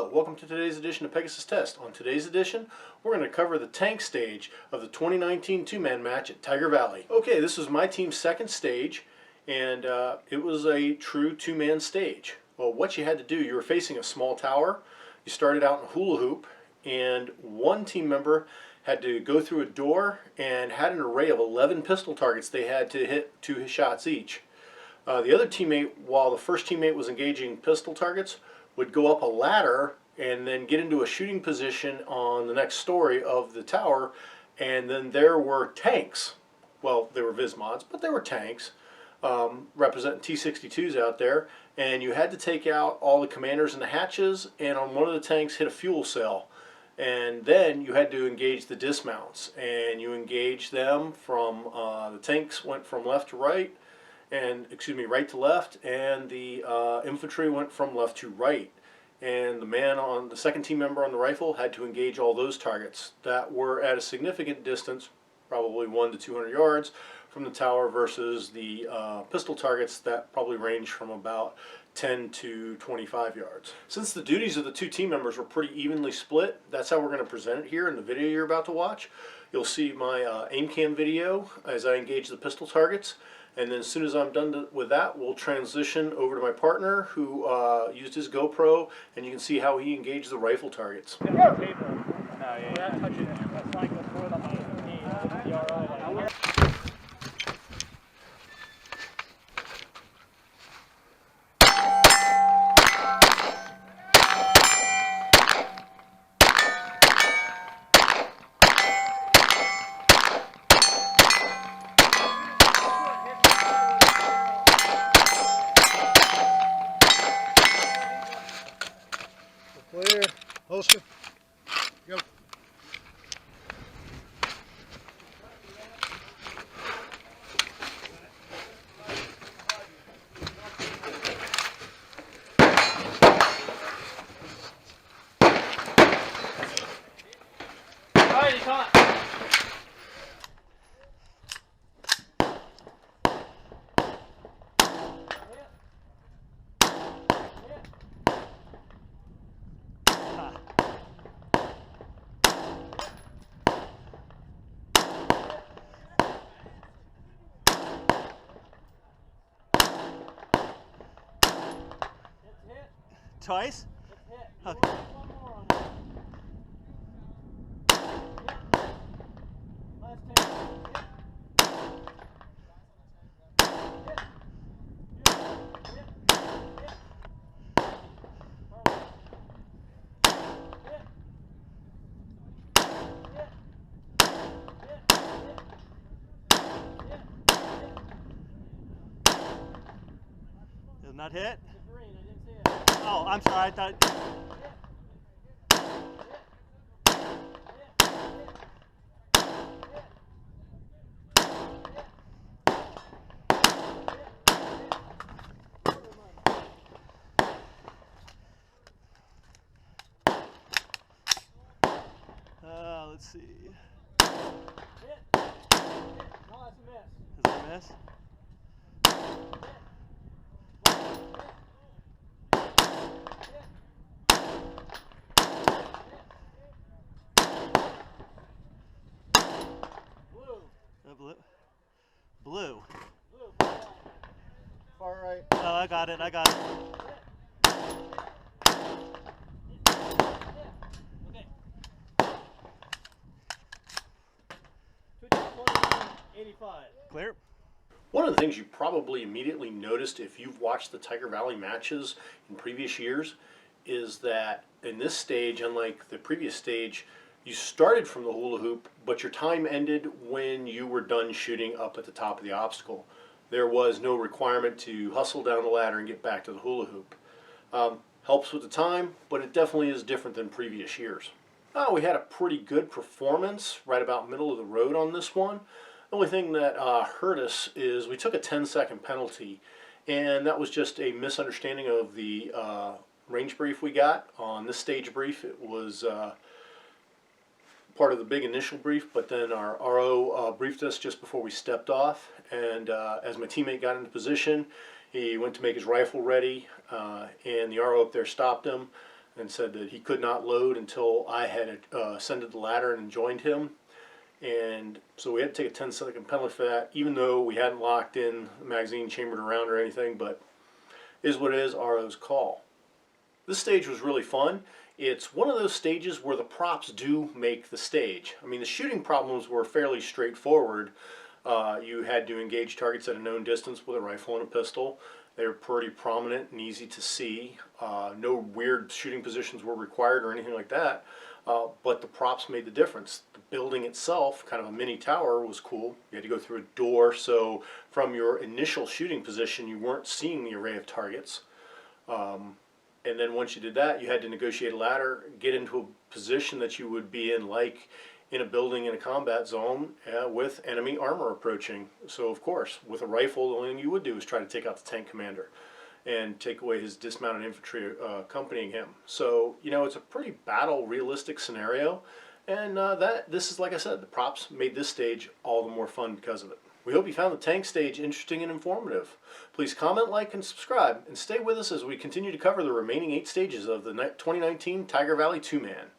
Hello, welcome to today's edition of Pegasus Test. On today's edition, we're going to cover the tank stage of the 2019 two-man match at Tiger Valley. Okay, this was my team's second stage, and it was a true two-man stage. Well, what you had to do, you were facing a small tower, you started out in a hula hoop, and one team member had to go through a door and had an array of 11 pistol targets they had to hit 2 shots each. The other teammate, while the first teammate was engaging pistol targets, would go up a ladder and then get into a shooting position on the next story of the tower, and then there were tanks. Well, they were Vismods, but they were tanks representing T-62s out there, and you had to take out all the commanders and the hatches, and on one of the tanks hit a fuel cell. And then you had to engage the dismounts, and you engaged them from the tanks went from left to right, and right to left, and the infantry went from left to right. And the man on the second team member on the rifle had to engage all those targets that were at a significant distance, probably 100 to 200 yards from the tower, versus the pistol targets that probably ranged from about 10 to 25 yards. Since the duties of the two team members were pretty evenly split, that's how we're going to present it here in the video you're about to watch. You'll see my aim cam video as I engage the pistol targets, and then as soon as I'm done with that, we'll transition over to my partner who used his GoPro, and you can see how he engaged the rifle targets. Clear. Holster. Go. Alright, come on. Twice? Okay. Did not hit? Oh, I'm sorry, I thought... let's see. No, that's a miss. Is that a miss? Blue. Blue. Far right. Oh, I got it. I got it. Okay. 85. Clear. One of the things you probably immediately noticed if you've watched the Tiger Valley matches in previous years is that in this stage, unlike the previous stage, you started from the hula hoop, but your time ended when you were done shooting up at the top of the obstacle. There was no requirement to hustle down the ladder and get back to the hula hoop. Helps with the time, but it definitely is different than previous years. We had a pretty good performance right about middle of the road on this one. The only thing that hurt us is we took a 10-second penalty, and that was just a misunderstanding of the range brief we got. On this stage brief, it was part of the big initial brief, but then our RO briefed us just before we stepped off, and as my teammate got into position, he went to make his rifle ready, and the RO up there stopped him. and said that he could not load until I had ascended the ladder and joined him. And so we had to take a 10-second penalty for that, even though we hadn't locked in the magazine chambered around or anything, but is what it is, RO's call. This stage was really fun. It's one of those stages where the props do make the stage. I mean, the shooting problems were fairly straightforward. You had to engage targets at a known distance with a rifle and a pistol. They were pretty prominent and easy to see. No weird shooting positions were required or anything like that. But the props made the difference. The building itself, kind of a mini tower, was cool. You had to go through a door, so from your initial shooting position, you weren't seeing the array of targets. And then once you did that, you had to negotiate a ladder, get into a position that you would be in, like in a building in a combat zone with enemy armor approaching. So of course, with a rifle, the only thing you would do is try to take out the tank commander and take away his dismounted infantry accompanying him. So, you know, it's a pretty battle realistic scenario, and this is, like I said, the props made this stage all the more fun because of it. We hope you found the tank stage interesting and informative. Please comment, like, and subscribe, and stay with us as we continue to cover the remaining 8 stages of the 2019 Tiger Valley 2-Man.